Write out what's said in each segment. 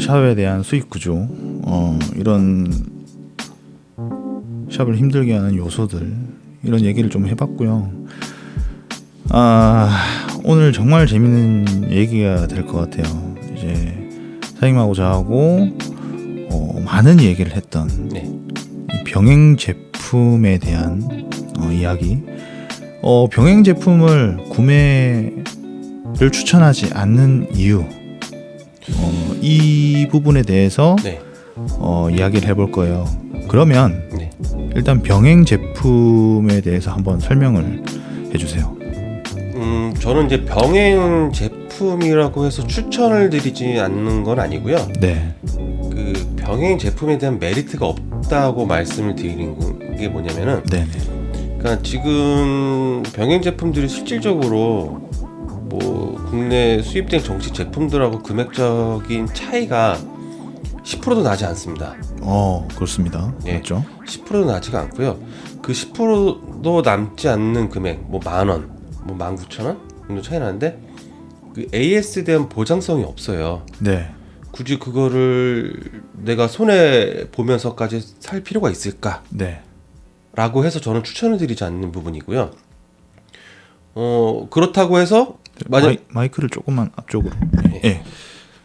샵에 대한 수익 구조, 이런 샵을 힘들게 하는 요소들, 이런 얘기를 좀 해봤고요. 오늘 정말 재밌는 얘기가 될 것 같아요. 이제 사장님하고 저하고 많은 얘기를 했던 이 병행 제품에 대한 이야기. 병행 제품을 구매를 추천하지 않는 이유, 이 부분에 대해서 이야기를 해볼 거예요. 그러면 일단 병행 제품에 대해서 한번 설명을 해주세요. 저는 이제 병행 제품이라고 해서 추천을 드리지 않는 건 아니고요. 그 병행 제품에 대한 메리트가 없다고 말씀을 드리는 게 뭐냐면은, 그러니까 지금 병행 제품들이 실질적으로 뭐 국내 수입된 정식 제품들하고 금액적인 차이가 10%도 나지 않습니다. 그렇습니다. 맞죠? 10%도 나지가 않고요. 그 10%도 남지 않는 금액, 뭐 10,000원, 뭐 19,000원 정도 차이 나는데, 그 AS에 대한 보장성이 없어요. 굳이 그거를 내가 손해 보면서까지 살 필요가 있을까? 라고 해서 저는 추천을 드리지 않는 부분이고요. 그렇다고 해서 마이크를 조금만 앞쪽으로.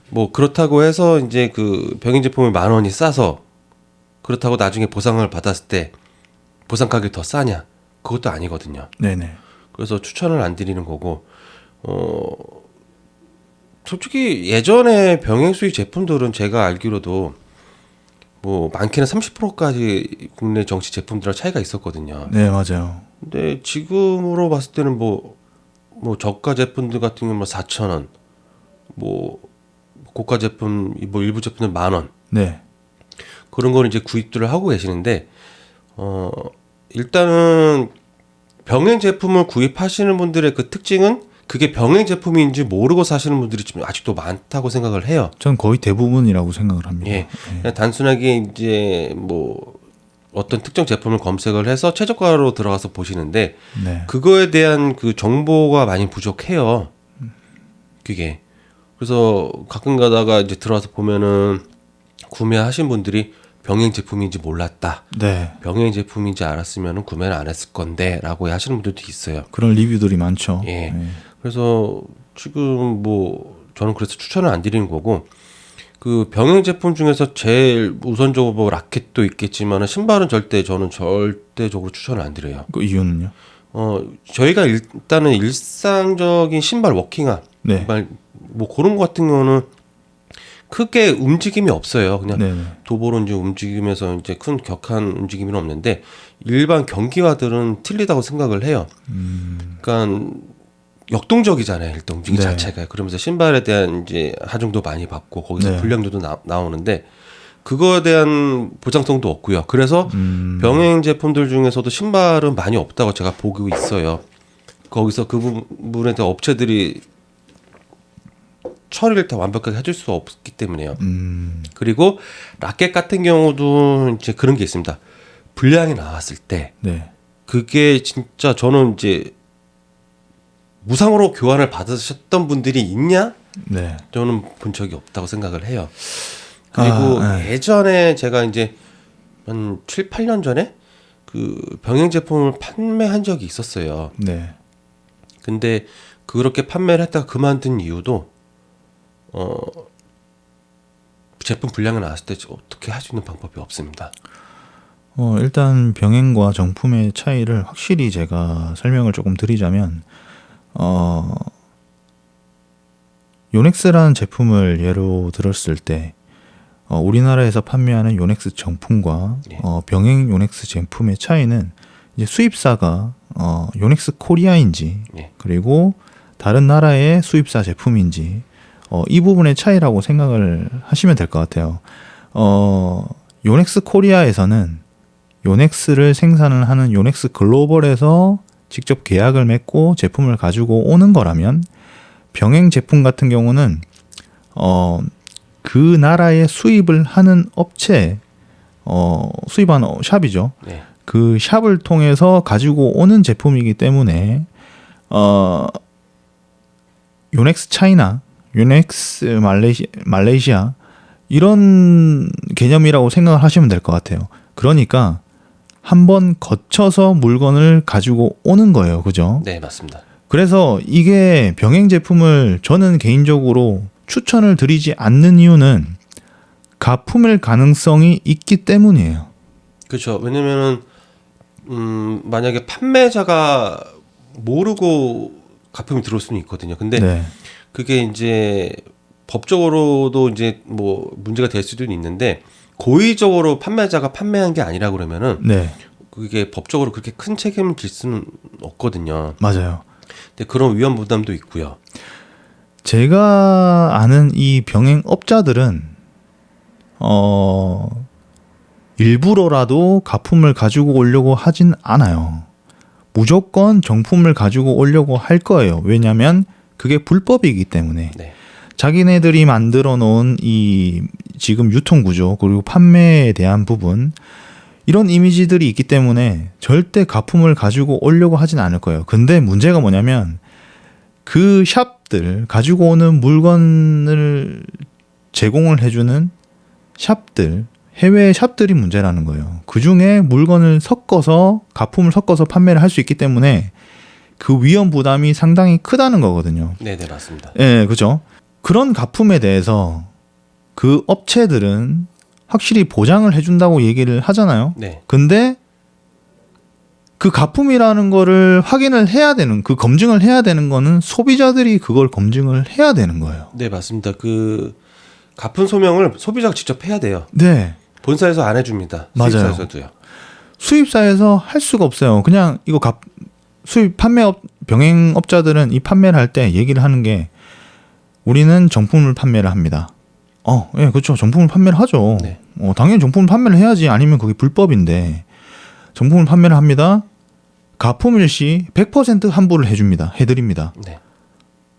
뭐 그렇다고 해서 이제 그 병행 제품을 10,000원이 싸서 그렇다고 나중에 보상을 받았을 때 보상 가격이 더 싸냐? 그것도 아니거든요. 그래서 추천을 안 드리는 거고, 솔직히 예전에 병행 수입 제품들은 제가 알기로도 뭐 많게는 30%까지 국내 정식 제품들랑 차이가 있었거든요. 맞아요. 근데 지금으로 봤을 때는 뭐 저가 제품들 같은 경우는 4,000원, 뭐 고가 제품, 뭐 일부 제품은 10,000원. 그런 거는 이제 구입들을 하고 계시는데, 일단은 병행 제품을 구입하시는 분들의 그 특징은 그게 병행 제품인지 모르고 사시는 분들이 지금 아직도 많다고 생각을 해요. 전 거의 대부분이라고 생각을 합니다. 그냥 단순하게 이제 뭐 어떤 특정 제품을 검색을 해서 최저가로 들어가서 보시는데, 그거에 대한 그 정보가 많이 부족해요. 그게. 그래서 가끔 가다가 이제 들어와서 보면은 구매하신 분들이 병행 제품인지 몰랐다. 병행 제품인지 알았으면 구매를 안 했을 건데 라고 하시는 분들도 있어요. 그런 리뷰들이 많죠. 그래서 지금 뭐 저는 그래서 추천을 안 드리는 거고, 그 병행 제품 중에서 제일 우선적으로 뭐 라켓도 있겠지만 신발은 저는 절대적으로 추천을 안 드려요. 그 이유는요? 저희가 일단은 일상적인 신발, 워킹화 신발 뭐 그런 거 같은 경우는 크게 움직임이 없어요. 그냥 도보로 이제 움직이면서 이제 큰 격한 움직임은 없는데, 일반 경기화들은 틀리다고 생각을 해요. 그러니까 역동적이잖아요, 일단 움직임 자체가. 그러면서 신발에 대한 이제 하중도 많이 받고 거기서 불량도도 나오는데, 그거에 대한 보장성도 없고요. 그래서 병행 제품들 중에서도 신발은 많이 없다고 제가 보고 있어요. 거기서 그 부분에 대한 업체들이 처리를 다 완벽하게 해줄 수 없기 때문에요. 그리고 라켓 같은 경우도 이제 그런 게 있습니다. 불량이 나왔을 때 그게 진짜 저는 이제 무상으로 교환을 받으셨던 분들이 있냐? 저는 본 적이 없다고 생각을 해요. 그리고 예전에 제가 이제 한 7, 8년 전에 그 병행 제품을 판매한 적이 있었어요. 근데 그렇게 판매를 했다가 그만둔 이유도 제품 불량이 나왔을 때 어떻게 할 수 있는 방법이 없습니다. 일단 병행과 정품의 차이를 확실히 제가 설명을 조금 드리자면, 요넥스라는 제품을 예로 들었을 때 우리나라에서 판매하는 요넥스 정품과 병행 요넥스 제품의 차이는 이제 수입사가 요넥스 코리아인지 그리고 다른 나라의 수입사 제품인지 이 부분의 차이라고 생각을 하시면 될 것 같아요. 요넥스 코리아에서는 요넥스를 생산을 하는 요넥스 글로벌에서 직접 계약을 맺고 제품을 가지고 오는 거라면, 병행 제품 같은 경우는 그 나라에 수입을 하는 업체, 수입하는 샵이죠. 그 샵을 통해서 가지고 오는 제품이기 때문에 요넥스 차이나, 요넥스 말레이시아 이런 개념이라고 생각을 하시면 될 것 같아요. 그러니까 한번 거쳐서 물건을 가지고 오는 거예요. 그죠? 네, 맞습니다. 그래서 이게 병행 제품을 저는 개인적으로 추천을 드리지 않는 이유는 가품일 가능성이 있기 때문이에요. 그렇죠. 왜냐면은 만약에 판매자가 모르고 가품이 들어올 수는 있거든요. 근데 네. 그게 이제 법적으로도 이제 뭐 문제가 될 수도 있는데 고의적으로 판매자가 판매한 게 아니라 그러면은 네. 그게 법적으로 그렇게 큰 책임을 질 수는 없거든요. 맞아요. 근데 그런 위험 부담도 있고요. 제가 아는 이 병행 업자들은 일부러라도 가품을 가지고 오려고 하진 않아요. 무조건 정품을 가지고 오려고 할 거예요. 왜냐하면 그게 불법이기 때문에. 네. 자기네들이 만들어 놓은 이 지금 유통 구조 그리고 판매에 대한 부분 이런 이미지들이 있기 때문에 절대 가품을 가지고 오려고 하진 않을 거예요. 근데 문제가 뭐냐면 그 샵들 가지고 오는 물건을 제공을 해주는 샵들 해외 샵들이 문제라는 거예요. 그 중에 물건을 섞어서 가품을 섞어서 판매를 할 수 있기 때문에 그 위험 부담이 상당히 크다는 거거든요. 네, 네, 맞습니다. 네, 그렇죠. 그런 가품에 대해서 그 업체들은 확실히 보장을 해준다고 얘기를 하잖아요. 네. 근데 그 가품이라는 거를 확인을 해야 되는, 그 검증을 해야 되는 거는 소비자들이 그걸 검증을 해야 되는 거예요. 네, 맞습니다. 그 가품 소명을 소비자가 직접 해야 돼요. 네. 본사에서 안 해줍니다. 맞아요. 수입사에서도요. 수입사에서 할 수가 없어요. 그냥 이거 수입 판매업 병행업자들은 이 판매를 할 때 얘기를 하는 게 우리는 정품을 판매를 합니다. 예, 그렇죠. 정품을 판매를 하죠. 네. 당연히 정품을 판매를 해야지. 아니면 그게 불법인데 정품을 판매를 합니다. 가품일 시 100% 환불을 해줍니다. 해드립니다. 네.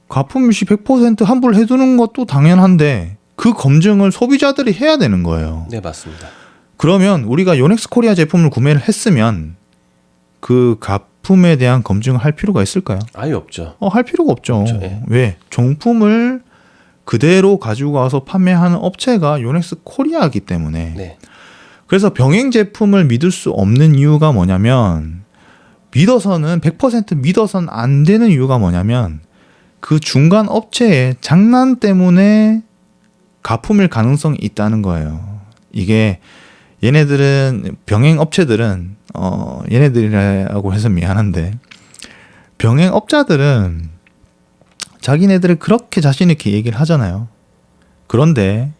가품일 시 100% 환불을 해두는 것도 당연한데 그 검증을 소비자들이 해야 되는 거예요. 네, 맞습니다. 그러면 우리가 요넥스 코리아 제품을 구매를 했으면 그 가품에 대한 검증을 할 필요가 있을까요? 아예 없죠. 할 필요가 없죠. 그렇죠, 예. 왜? 정품을 그대로 가지고 가서 판매하는 업체가 요넥스 코리아이기 때문에. 네. 그래서 병행 제품을 믿을 수 없는 이유가 뭐냐면 100% 믿어서는 안 되는 이유가 뭐냐면 그 중간 업체의 장난 때문에 가품일 가능성이 있다는 거예요. 이게 얘네들은 병행 업체들은 얘네들이라고 해서 미안한데 병행 업자들은 자기네들을 그렇게 자신 있게 얘기를 하잖아요. 그런데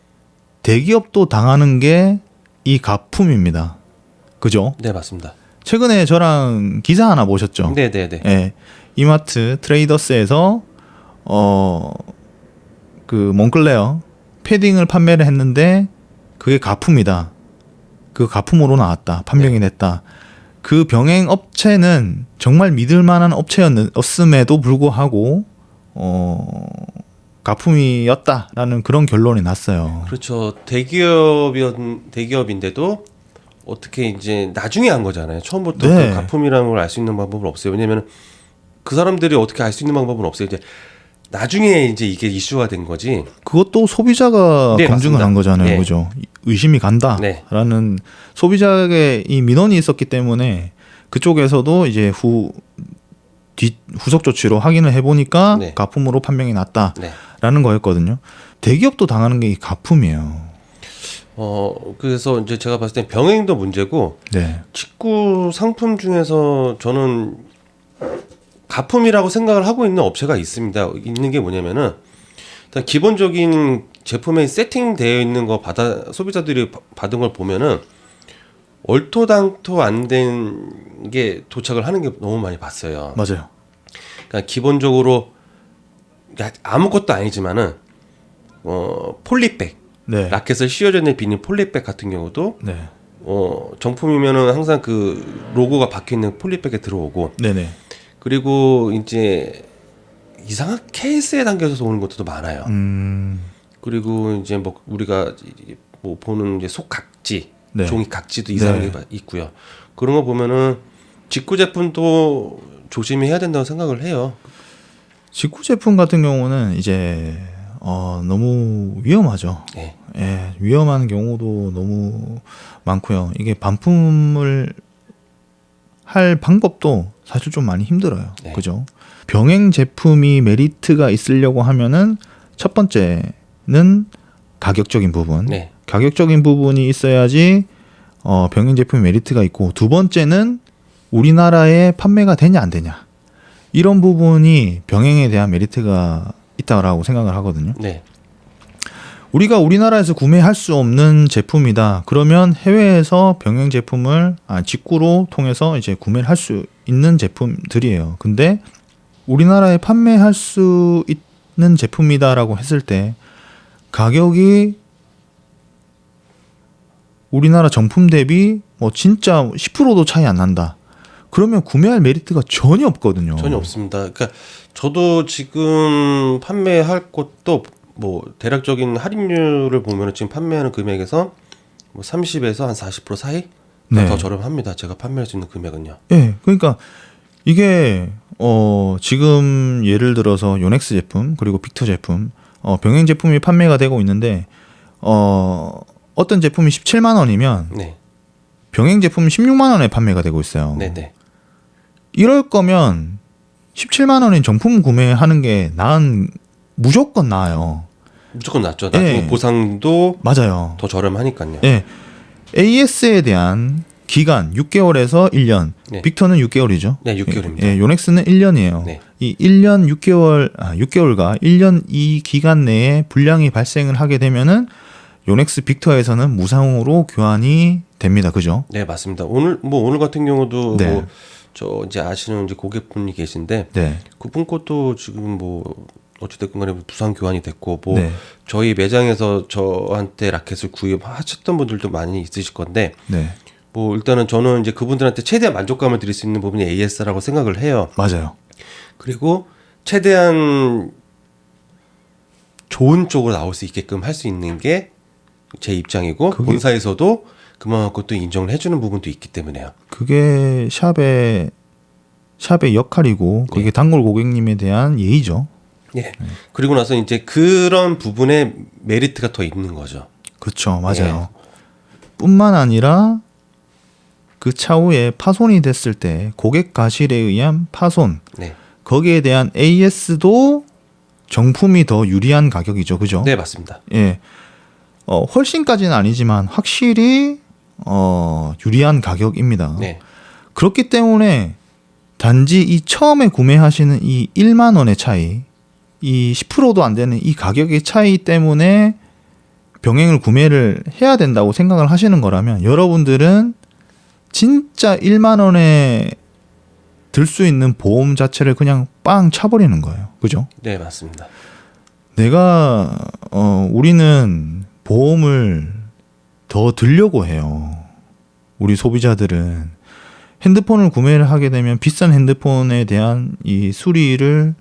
대기업도 당하는 게 이 가품입니다. 그죠? 네, 맞습니다. 최근에 저랑 기사 하나 보셨죠? 네, 네, 네. 예. 이마트 트레이더스에서 그 몽클레어 패딩을 판매를 했는데 그게 가품이다. 그 가품으로 나왔다. 판명이 됐다. 그 병행 업체는 정말 믿을 만한 업체였음에도 불구하고 가품이었다라는 그런 결론이 났어요. 그렇죠. 대기업인데도 어떻게 이제 나중에 한 거잖아요. 처음부터 네. 그 가품이라는 걸 알 수 있는 방법은 없어요. 왜냐하면 그 사람들이 어떻게 알 수 있는 방법은 없어요. 이제 나중에 이제 이게 이슈가 된 거지. 그것도 소비자가 네, 검증을 맞습니다. 한 거잖아요. 네. 그죠? 의심이 간다라는 소비자에게 이 민원이 있었기 때문에 그쪽에서도 이제 후속 조치로 확인을 해보니까 네. 가품으로 판명이 났다라는 네. 거였거든요. 대기업도 당하는 게 이 가품이에요. 그래서 이제 제가 봤을 땐 병행도 문제고 네. 직구 상품 중에서 저는 가품이라고 생각을 하고 있는 업체가 있는 게 뭐냐면은 일단 기본적인 제품에 세팅되어 있는 거 소비자들이 받은 걸 보면은 얼토당토 안 된 게 도착을 하는 게 너무 많이 봤어요. 맞아요. 그러니까 기본적으로 아무것도 아니지만은 폴리백, 네. 라켓을 씌워져 있는 비닐 폴리백 같은 경우도 네. 정품이면은 항상 그 로고가 박혀 있는 폴리백에 들어오고, 네네. 그리고 이제 이상한 케이스에 담겨서 오는 것도 많아요. 그리고 이제 뭐 우리가 뭐 보는 이제 속각지 네. 종이 각지도 이상하게 네. 있고요. 그런 거 보면은 직구 제품도 조심해야 된다고 생각을 해요. 직구 제품 같은 경우는 이제 너무 위험하죠. 네. 예, 위험한 경우도 너무 많고요. 이게 반품을 할 방법도 사실 좀 많이 힘들어요. 네. 그죠? 병행 제품이 메리트가 있으려고 하면은 첫 번째는 가격적인 부분. 네. 가격적인 부분이 있어야지 병행 제품이 메리트가 있고, 두 번째는 우리나라에 판매가 되냐 안 되냐, 이런 부분이 병행에 대한 메리트가 있다라고 생각을 하거든요. 네. 우리가 우리나라에서 구매할 수 없는 제품이다. 그러면 해외에서 병행 제품을 직구로 통해서 이제 구매를 할 수 있는 제품들이에요. 근데 우리나라에 판매할 수 있는 제품이다라고 했을 때 가격이 우리나라 정품 대비 뭐 진짜 10%도 차이 안 난다. 그러면 구매할 메리트가 전혀 없거든요. 전혀 없습니다. 그러니까 저도 지금 판매할 것도 뭐 대략적인 할인율을 보면은 지금 판매하는 금액에서 뭐 30에서 한 40% 사이 네. 더 저렴합니다. 제가 판매할 수 있는 금액은요. 네, 그러니까 이게 지금 예를 들어서 요넥스 제품 그리고 빅터 제품 병행 제품이 판매가 되고 있는데 어떤 제품이 17만 원이면 네. 병행 제품이 16만 원에 판매가 되고 있어요. 네네. 이럴 거면 17만 원인 정품 구매하는 게 무조건 나아요. 무조건 낫죠. 나중에 네. 보상도 맞아요. 더 저렴하니까요. 네. AS에 대한 기간 6개월에서 1년. 네. 빅터는 6개월이죠. 네, 6개월입니다. 예, 요넥스는 1년이에요. 네. 이 1년 6개월과 1년 이 기간 내에 불량이 발생을 하게 되면은 요넥스 빅터에서는 무상으로 교환이 됩니다. 그죠? 네, 맞습니다. 오늘 같은 경우도 네. 뭐 저 이제 아시는 이제 고객분이 계신데 네. 그분 것도 지금 뭐 어찌됐건 간에 무상 교환이 됐고 뭐 네. 저희 매장에서 저한테 라켓을 구입하셨던 분들도 많이 있으실 건데 네. 뭐 일단은 저는 이제 그분들한테 최대한 만족감을 드릴 수 있는 부분이 AS라고 생각을 해요. 맞아요. 그리고 최대한 좋은 쪽으로 나올 수 있게끔 할 수 있는 게 제 입장이고 본사에서도 그만큼 또 인정을 해주는 부분도 있기 때문에요. 그게 샵의 역할이고 그게 네. 단골 고객님에 대한 예의죠. 예. 그리고 나서 이제 그런 부분에 메리트가 더 있는 거죠. 그렇죠. 맞아요. 뿐만 아니라 그 차후에 파손이 됐을 때 고객 과실에 의한 파손, 네. 거기에 대한 AS도 정품이 더 유리한 가격이죠. 그죠? 네, 맞습니다. 예. 훨씬까지는 아니지만 확실히 유리한 가격입니다. 네. 그렇기 때문에 단지 이 처음에 구매하시는 이 1만 원의 차이, 이 10%도 안 되는 이 가격의 차이 때문에 병행을 구매를 해야 된다고 생각을 하시는 거라면 여러분들은 진짜 1만 원에 들 수 있는 보험 자체를 그냥 빵 차버리는 거예요. 그죠? 네, 맞습니다. 우리는 보험을 더 들려고 해요. 우리 소비자들은 핸드폰을 구매를 하게 되면 비싼 핸드폰에 대한 이 수리비를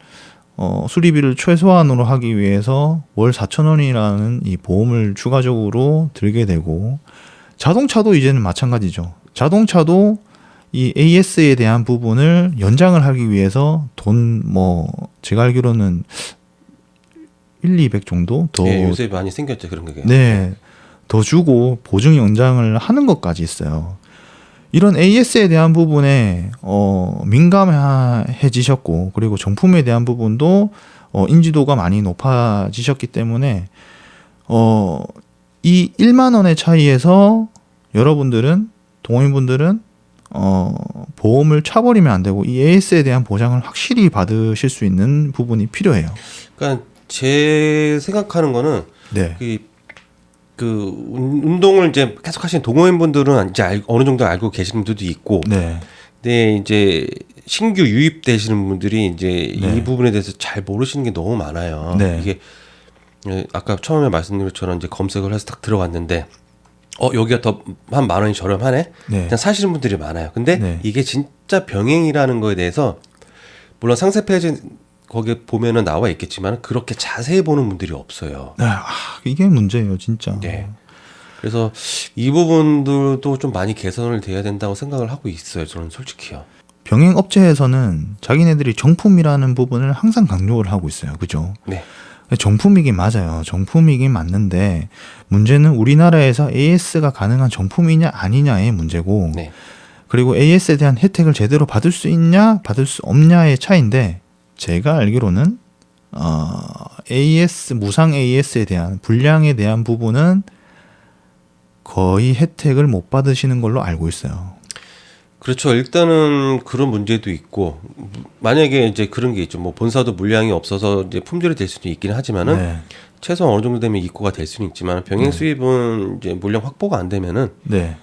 최소한으로 하기 위해서 월 4,000원이라는 이 보험을 추가적으로 들게 되고, 자동차도 이제는 마찬가지죠. 자동차도 이 AS에 대한 부분을 연장을 하기 위해서 제가 알기로는 200 정도 더 네, 요새 많이 생겼죠, 그런 게. 네, 더 주고 보증 연장을 하는 것까지 있어요. 이런 AS에 대한 부분에 민감해지셨고, 그리고 정품에 대한 부분도 인지도가 많이 높아지셨기 때문에 이 1만 원의 차이에서 여러분들은, 동호인분들은 보험을 차버리면 안 되고 이 AS에 대한 보장을 확실히 받으실 수 있는 부분이 필요해요. 그러니까 제 생각하는 거는 네. 운동을 이제 계속 하시는 동호인분들은 이제 어느 정도 알고 계시는 분들도 있고, 네. 근데 이제 신규 유입되시는 분들이 이제 네. 이 부분에 대해서 잘 모르시는 게 너무 많아요. 네. 이게 아까 처음에 말씀드린 것처럼 이제 검색을 해서 딱 들어갔는데 여기가 더 한 10,000원이 저렴하네. 네. 그냥 사시는 분들이 많아요. 근데 네. 이게 진짜 병행이라는 거에 대해서 물론 상세 페이지 거기에 보면은 나와 있겠지만 그렇게 자세히 보는 분들이 없어요. 이게 문제예요, 진짜. 네. 그래서 이 부분들도 좀 많이 개선을 돼야 된다고 생각을 하고 있어요. 저는 솔직히요. 병행 업체에서는 자기네들이 정품이라는 부분을 항상 강조를 하고 있어요. 그죠? 네. 정품이긴 맞아요. 정품이긴 맞는데 문제는 우리나라에서 AS가 가능한 정품이냐 아니냐의 문제고 네. 그리고 AS에 대한 혜택을 제대로 받을 수 있냐 받을 수 없냐의 차이인데 제가 알기로는 AS 무상 AS에 대한 불량에 대한 부분은 거의 혜택을 못 받으시는 걸로 알고 있어요. 그렇죠. 일단은 그런 문제도 있고 만약에 이제 그런 게 있죠. 뭐 본사도 물량이 없어서 이제 품절이 될 수도 있기는 하지만은 네. 최소한 어느 정도 되면 입고가 될 수는 있지만 병행 수입은 이제 물량 확보가 안 되면은 네.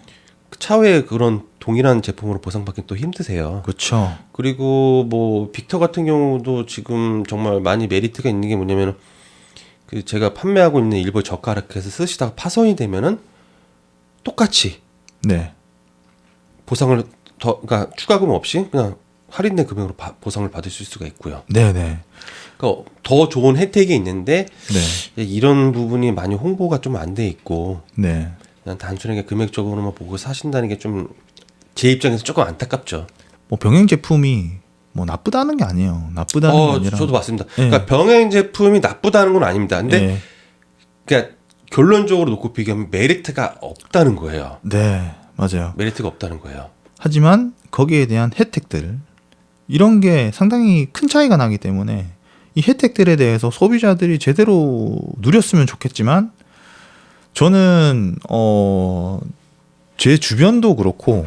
차후에 그런 동일한 제품으로 보상받기 또 힘드세요. 그렇죠. 그리고 뭐 빅터 같은 경우도 지금 정말 많이 메리트가 있는 게 뭐냐면은 그 제가 판매하고 있는 일부 저가락해서 쓰시다가 파손이 되면은 똑같이 네. 보상을 그러니까 추가금 없이 그냥 할인된 금액으로 보상을 받을 수가 있고요. 네네. 그러니까 더 좋은 혜택이 있는데 네. 이런 부분이 많이 홍보가 좀 안 돼 있고 네. 그냥 단순하게 금액적으로만 보고 사신다는 게 좀 제 입장에서 조금 안타깝죠. 뭐 병행 제품이 뭐 나쁘다는 게 아니에요. 나쁘다는 게 아니라. 저도 맞습니다. 네. 그러니까 병행 제품이 나쁘다는 건 아닙니다. 근데 네. 그러니까 결론적으로 놓고 비교하면 메리트가 없다는 거예요. 네. 맞아요. 메리트가 없다는 거예요. 하지만 거기에 대한 혜택들 이런 게 상당히 큰 차이가 나기 때문에 이 혜택들에 대해서 소비자들이 제대로 누렸으면 좋겠지만 저는 제 주변도 그렇고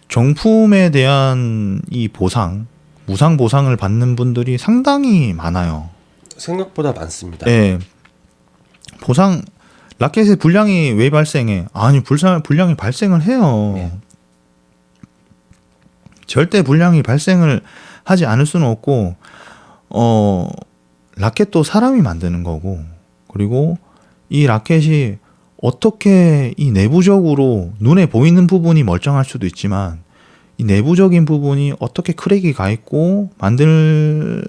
정품에 대한 이 보상, 무상 보상을 받는 분들이 상당히 많아요. 생각보다 많습니다. 네. 보상 라켓의 불량이 왜 발생해? 아니 불량이 발생을 해요. 네. 절대 불량이 발생을 하지 않을 수는 없고 라켓도 사람이 만드는 거고 그리고 이 라켓이 어떻게 이 내부적으로 눈에 보이는 부분이 멀쩡할 수도 있지만 이 내부적인 부분이 어떻게 크랙이 가 있고 만들면서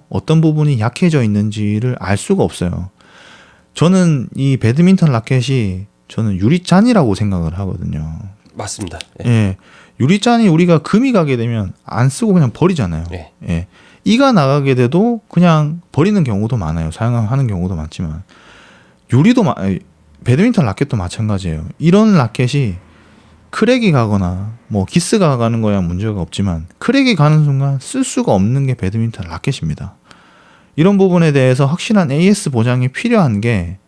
어떤 부분이 약해져 있는지를 알 수가 없어요. 저는 이 배드민턴 라켓이 저는 유리잔이라고 생각을 하거든요. 맞습니다. 예. 예. 유리잔이 우리가 금이 가게 되면 안 쓰고 그냥 버리잖아요. 예. 예. 이가 나가게 돼도 그냥 버리는 경우도 많아요. 사용하는 경우도 많지만 배드민턴 라켓도 마찬가지예요. 이런 라켓이 크랙이 가거나 뭐 기스가 가는 거야 문제가 없지만 크랙이 가는 순간 쓸 수가 없는 게 배드민턴 라켓입니다. 이런 부분에 대해서 확실한 AS 보장이 필요한 게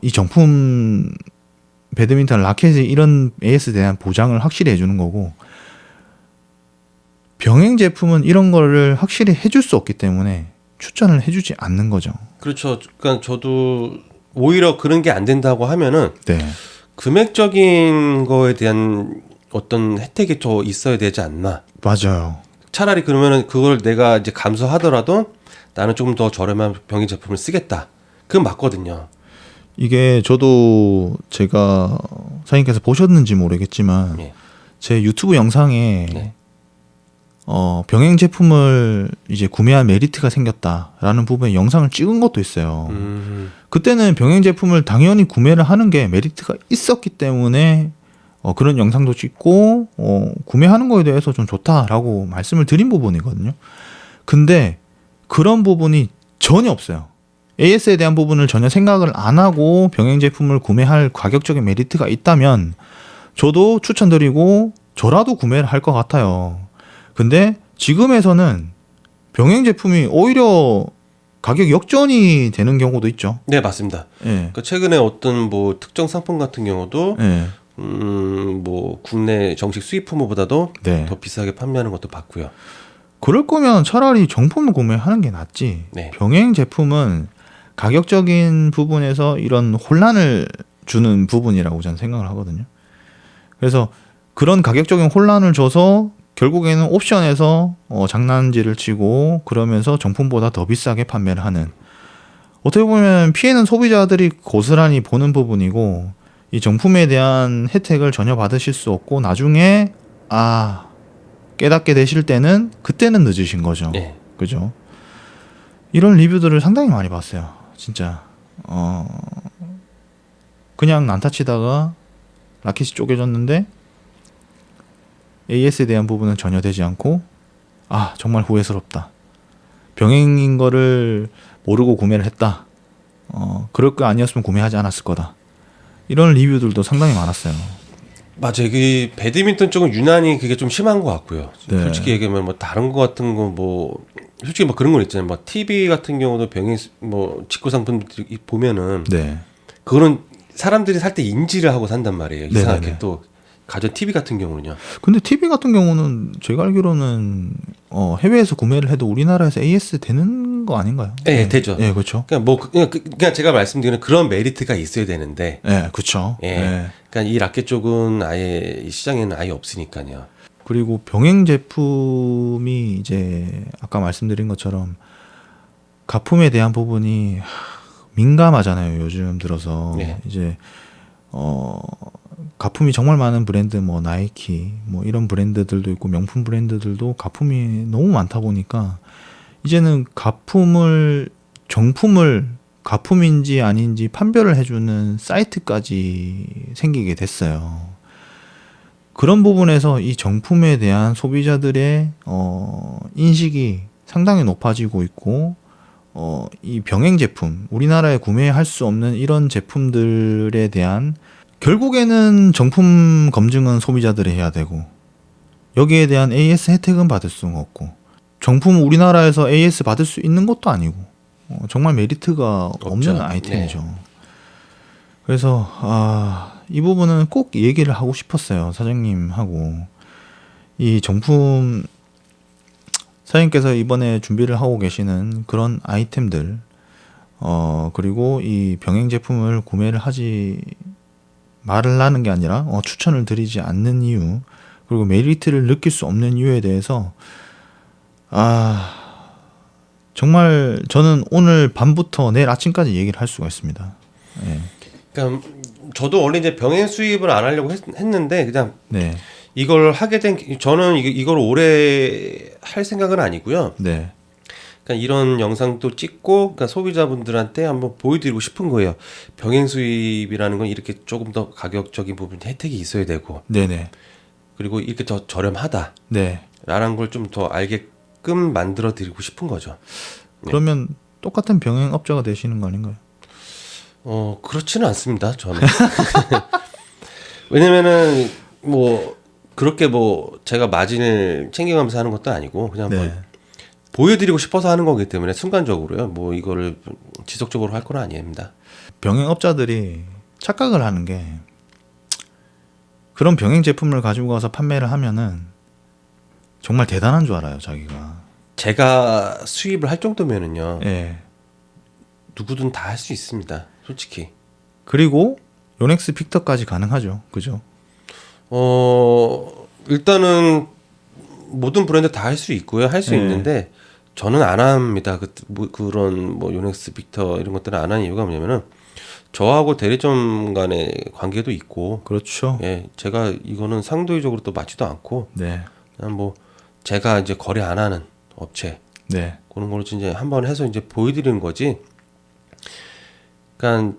이 정품 배드민턴 라켓이 이런 AS에 대한 보장을 확실히 해주는 거고 병행 제품은 이런 거를 확실히 해줄 수 없기 때문에 추천을 해주지 않는 거죠. 그렇죠. 그러니까 저도 오히려 그런 게 안 된다고 하면은 네. 금액적인 거에 대한 어떤 혜택이 더 있어야 되지 않나. 맞아요. 차라리 그러면은 그걸 내가 이제 감수하더라도 나는 조금 더 저렴한 병행 제품을 쓰겠다. 그건 맞거든요. 이게 저도 제가 사장님께서 보셨는지 모르겠지만 네. 제 유튜브 영상에 네. 병행 제품을 이제 구매한 메리트가 생겼다라는 부분에 영상을 찍은 것도 있어요. 그때는 병행 제품을 당연히 구매를 하는 게 메리트가 있었기 때문에 그런 영상도 찍고 구매하는 거에 대해서 좀 좋다라고 말씀을 드린 부분이거든요. 근데 그런 부분이 전혀 없어요. AS에 대한 부분을 전혀 생각을 안 하고 병행 제품을 구매할 가격적인 메리트가 있다면 저도 추천드리고 저라도 구매를 할 것 같아요. 근데 지금에서는 병행 제품이 오히려 가격 역전이 되는 경우도 있죠. 네, 맞습니다. 예. 그러니까 최근에 어떤 뭐 특정 상품 같은 경우도 예. 뭐 국내 정식 수입품보다도 네. 더 비싸게 판매하는 것도 봤고요. 그럴 거면 차라리 정품을 구매하는 게 낫지. 네. 병행 제품은 가격적인 부분에서 이런 혼란을 주는 부분이라고 저는 생각을 하거든요. 그래서 그런 가격적인 혼란을 줘서 결국에는 옵션에서 장난질을 치고 그러면서 정품보다 더 비싸게 판매를 하는, 어떻게 보면 피해는 소비자들이 고스란히 보는 부분이고 이 정품에 대한 혜택을 전혀 받으실 수 없고 나중에 깨닫게 되실 때는 그때는 늦으신 거죠. 네. 그죠? 이런 리뷰들을 상당히 많이 봤어요. 진짜 그냥 난타 치다가 라켓이 쪼개졌는데 AS에 대한 부분은 전혀 되지 않고 아 정말 후회스럽다. 병행인 거를 모르고 구매를 했다. 그럴 거 아니었으면 구매하지 않았을 거다. 이런 리뷰들도 상당히 많았어요. 맞아요. 그 배드민턴 쪽은 유난히 그게 좀 심한 것 같고요. 네. 솔직히 얘기하면 뭐 다른 거 같은 거 뭐 솔직히 뭐 그런 거 있잖아요. 뭐 TV 같은 경우도 병행 뭐 직구 상품 보면은 네. 그거는 사람들이 살 때 인지를 하고 산단 말이에요. 이상하게 네네네. 또 가전 TV 같은 경우는요. 근데 TV 같은 경우는 제가 알기로는 해외에서 구매를 해도 우리나라에서 AS 되는 거 아닌가요? 네, 되죠. 네, 그렇죠. 그냥 제가 말씀드리는 그런 메리트가 있어야 되는데. 네, 그렇죠. 예. 네. 그러니까 이 라켓 쪽은 아예 이 시장에는 아예 없으니까요. 그리고 병행 제품이 이제 아까 말씀드린 것처럼 가품에 대한 부분이 민감하잖아요. 요즘 들어서 네. 이제 가품이 정말 많은 브랜드 뭐 나이키 뭐 이런 브랜드들도 있고 명품 브랜드들도 가품이 너무 많다 보니까 이제는 정품을 가품인지 아닌지 판별을 해주는 사이트까지 생기게 됐어요. 그런 부분에서 이 정품에 대한 소비자들의 인식이 상당히 높아지고 있고 이 병행 제품, 우리나라에 구매할 수 없는 이런 제품들에 대한 결국에는 정품 검증은 소비자들이 해야 되고 여기에 대한 AS 혜택은 받을 수가 없고 정품 우리나라에서 AS 받을 수 있는 것도 아니고 정말 메리트가 없는 없죠. 아이템이죠. 네. 그래서 이 부분은 꼭 얘기를 하고 싶었어요. 사장님하고 이 정품 사장님께서 이번에 준비를 하고 계시는 그런 아이템들 그리고 이 병행 제품을 구매를 하지 말라는 게 아니라 추천을 드리지 않는 이유 그리고 메리트를 느낄 수 없는 이유에 대해서 정말 저는 오늘 밤부터 내일 아침까지 얘기를 할 수가 있습니다. 네. 그러니까 저도 원래 이제 병행 수입을 안 하려고 했는데 그냥 네. 이걸 하게 된 저는 이걸 오래 할 생각은 아니고요. 네. 그러니까 이런 영상도 찍고 그러니까 소비자분들한테 한번 보여드리고 싶은 거예요. 병행 수입이라는 건 이렇게 조금 더 가격적인 부분 혜택이 있어야 되고, 네네. 그리고 이렇게 더 저렴하다. 네. 라는 걸 좀 더 알게끔 만들어 드리고 싶은 거죠. 그러면 똑같은 병행 업자가 되시는 거 아닌가요? 그렇지는 않습니다. 저는. 왜냐면은 뭐 그렇게 뭐 제가 마진을 챙겨가면서 하는 것도 아니고 그냥 뭐 보여드리고 싶어서 하는 거기 때문에 순간적으로요. 뭐 이거를 지속적으로 할 건 아닙니다. 병행 업자들이 착각을 하는 게 그런 병행 제품을 가지고 가서 판매를 하면은 정말 대단한 줄 알아요, 자기가. 제가 수입을 할 정도면은요. 예. 누구든 다 할 수 있습니다. 솔직히. 그리고 요넥스 빅터까지 가능하죠. 그죠? 일단은 모든 브랜드 다 할 수 있고요. 할 수 있는데 저는 안 합니다. 그런 뭐 요넥스 빅터 이런 것들은 안 하는 이유가 뭐냐면은 저하고 대리점 간의 관계도 있고. 그렇죠. 예, 제가 이거는 상도의적으로 또 맞지도 않고. 네. 그냥 뭐 제가 이제 거래 안 하는 업체. 네. 그런 걸로 이제 한번 해서 이제 보여드리는 거지. 그러니까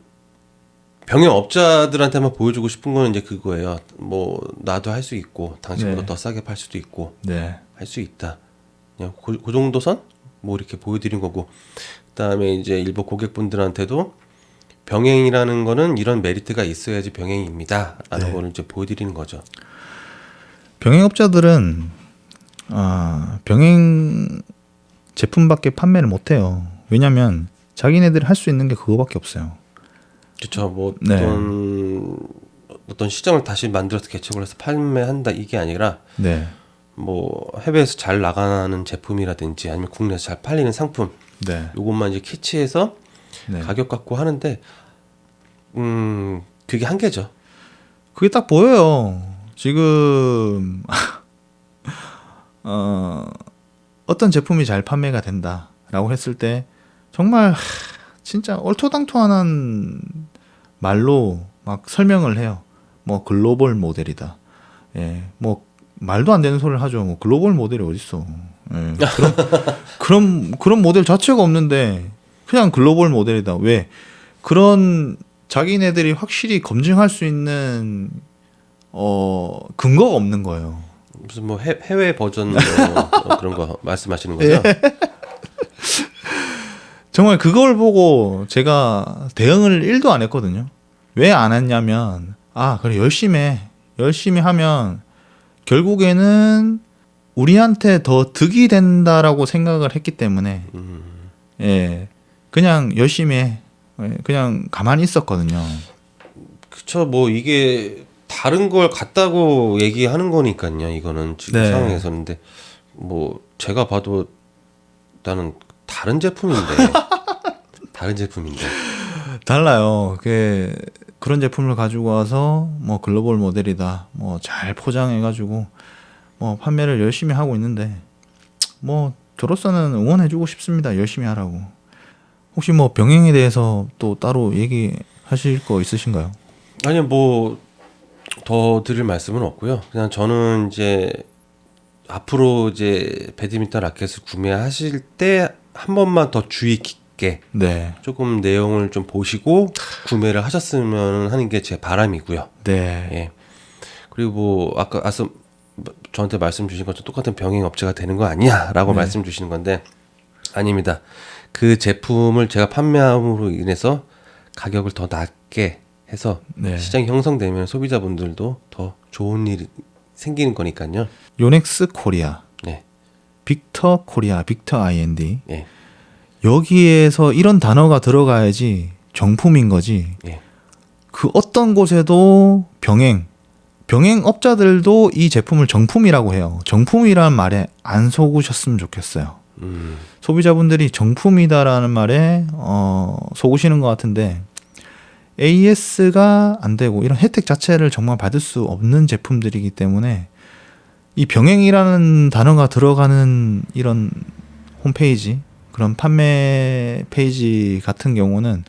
병행 업자들한테만 보여주고 싶은 거는 이제 그거예요. 뭐 나도 할 수 있고 당신보다 더 싸게 팔 수도 있고 할 수 있다. 그냥 그 정도 선? 뭐 이렇게 보여드린 거고. 그다음에 이제 일부 고객분들한테도 병행이라는 거는 이런 메리트가 있어야지 병행입니다. 라는 거를 이제 보여드리는 거죠. 병행업자들은 병행 제품밖에 판매를 못해요. 왜냐하면 자기네들이 할 수 있는 게 그거밖에 없어요. 그렇죠. 뭐 어떤 시장을 다시 만들어서 개척을 해서 판매한다 이게 아니라 뭐 해외에서 잘 나가는 제품이라든지 아니면 국내에서 잘 팔리는 상품 요것만 이제 캐치해서 가격 갖고 하는데 그게 한계죠. 그게 딱 보여요. 지금 어떤 제품이 잘 판매가 된다라고 했을 때 정말 진짜 얼토당토하는 말로 막 설명을 해요. 뭐 글로벌 모델이다. 예, 뭐 말도 안 되는 소리를 하죠. 뭐 글로벌 모델이 어딨어? 예, 그런 모델 자체가 없는데 그냥 글로벌 모델이다. 왜? 그런 자기네들이 확실히 검증할 수 있는 근거가 없는 거예요. 무슨 뭐 해외 버전 그런 거 말씀하시는 거죠? 예. 정말 그걸 보고 제가 대응을 1도 안 했거든요. 왜 안 했냐면 그래 열심히 하면 결국에는 우리한테 더 득이 된다라고 생각을 했기 때문에 예, 그냥 열심히 해. 그냥 가만히 있었거든요. 그쵸. 뭐 이게 다른 걸 같다고 얘기하는 거니까요. 이거는 지금 상황에서는데 뭐 제가 봐도 나는 다른 제품인데 달라요. 그런 제품을 가지고 와서 뭐 글로벌 모델이다, 뭐 잘 포장해가지고 뭐 판매를 열심히 하고 있는데 뭐 저로서는 응원해주고 싶습니다. 열심히 하라고. 혹시 뭐 병행에 대해서 또 따로 얘기하실 거 있으신가요? 아니요, 뭐 더 드릴 말씀은 없고요. 그냥 저는 이제 앞으로 이제 배드민턴 라켓을 구매하실 때 한 번만 더 주의 깊게 조금 내용을 좀 보시고 구매를 하셨으면 하는 게 제 바람이고요. 네. 예. 그리고 뭐 아까 저한테 말씀 주신 것처럼 똑같은 병행 업체가 되는 거 아니야라고 말씀 주시는 건데 아닙니다. 그 제품을 제가 판매함으로 인해서 가격을 더 낮게 해서 시장이 형성되면 소비자분들도 더 좋은 일이 생기는 거니까요. 요넥스 코리아, 빅터 코리아, 빅터 IND. 여기에서 이런 단어가 들어가야지 정품인 거지. 그 어떤 곳에도 병행 업자들도 이 제품을 정품이라고 해요. 정품이라는 말에 안 속으셨으면 좋겠어요. 소비자분들이 정품이다라는 말에 속으시는 것 같은데 AS가 안 되고 이런 혜택 자체를 정말 받을 수 없는 제품들이기 때문에 이 병행이라는 단어가 들어가는 이런 홈페이지, 그런 판매 페이지 같은 경우는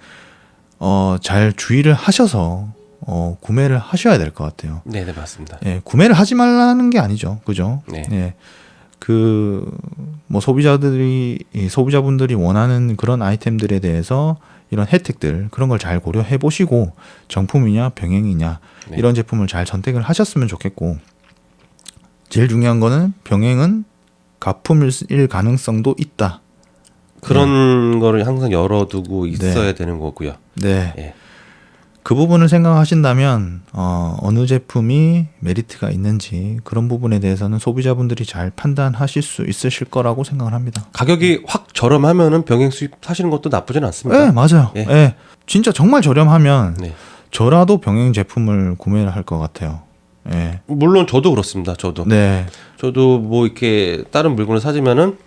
잘 주의를 하셔서 구매를 하셔야 될 것 같아요. 네, 맞습니다. 예, 구매를 하지 말라는 게 아니죠, 그죠? 네. 예, 뭐 소비자분들이 원하는 그런 아이템들에 대해서 이런 혜택들 그런 걸 잘 고려해 보시고 정품이냐 병행이냐 이런 제품을 잘 선택을 하셨으면 좋겠고, 제일 중요한 거는 병행은 가품일 가능성도 있다. 그런 거를 항상 열어두고 있어야 되는 거고요. 네. 그 부분을 생각하신다면 어느 제품이 메리트가 있는지 그런 부분에 대해서는 소비자분들이 잘 판단하실 수 있으실 거라고 생각을 합니다. 가격이 확 저렴하면은 병행 수입 사시는 것도 나쁘진 않습니다. 네, 맞아요. 진짜 정말 저렴하면 저라도 병행 제품을 구매를 할 것 같아요. 물론 저도 그렇습니다. 저도 뭐 이렇게 다른 물건을 사지면은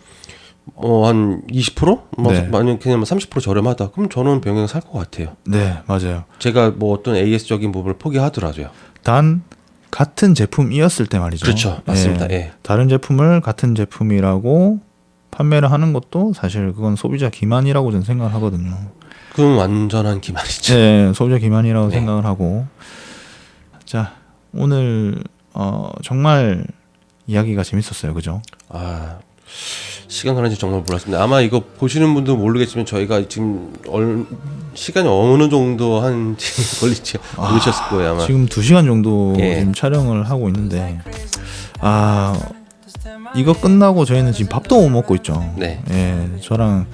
한 20%? 만약 그냥 30% 저렴하다. 그럼 저는 병행 살 것 같아요. 네, 맞아요. 제가 뭐 어떤 AS적인 부분을 포기하더라도요. 단 같은 제품이었을 때 말이죠. 그렇죠, 맞습니다. 다른 제품을 같은 제품이라고 판매를 하는 것도 사실 그건 소비자 기만이라고 저는 생각을 하거든요. 그건 완전한 기만이죠. 네, 소비자 기만이라고 생각을 하고. 자, 오늘 정말 이야기가 재밌었어요, 그죠? 시간 가는지 정말 몰랐습니다. 아마 이거 보시는 분도 모르겠지만 저희가 지금 시간이 어느 정도 한지 걸릴지 모르셨을 거예요. 아마 지금 2시간 정도 지금 촬영을 하고 있는데 이거 끝나고 저희는 지금 밥도 못 먹고 있죠. 저랑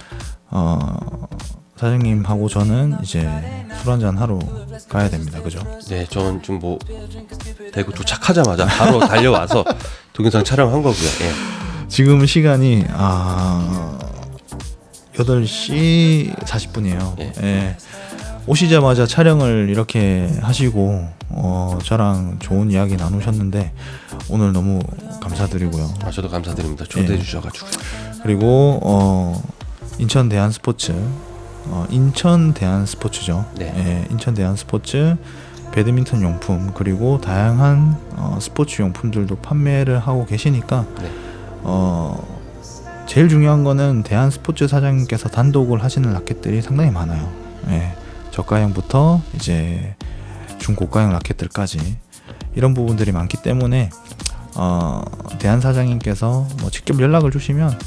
사장님하고 저는 이제 술 한잔 하러 가야 됩니다. 그죠? 네, 저는 좀 뭐 대구 도착하자마자 바로 달려와서 동영상 촬영한 거고요. 지금 시간이 8시 40분이에요. 오시자마자 촬영을 이렇게 하시고 저랑 좋은 이야기 나누셨는데 오늘 너무 감사드리고요. 저도 감사드립니다. 초대해 주셔가지고. 그리고 인천 대한스포츠 인천 대한스포츠죠. 인천 대한스포츠 배드민턴 용품 그리고 다양한 스포츠 용품들도 판매를 하고 계시니까 제일 중요한 거는 대한스포츠 사장님께서 단독을 하시는 라켓들이 상당히 많아요. 저가형부터 이제 중고가형 라켓들까지 이런 부분들이 많기 때문에 대한 사장님께서 뭐 직접 연락을 주시면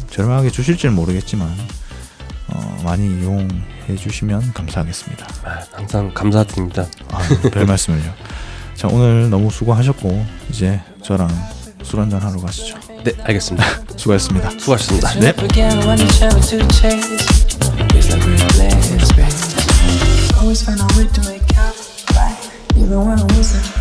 저렴하게 주실지는 모르겠지만 많이 이용해 해주시면 감사하겠습니다. 항상 감사드립니다. 별 말씀을요. 자, 오늘 너무 수고하셨고 이제 저랑 술 한잔 하러 가시죠. 네, 알겠습니다. 수고하셨습니다. 수고하셨습니다. 네. Always find a way to make out right, even when I'm losing.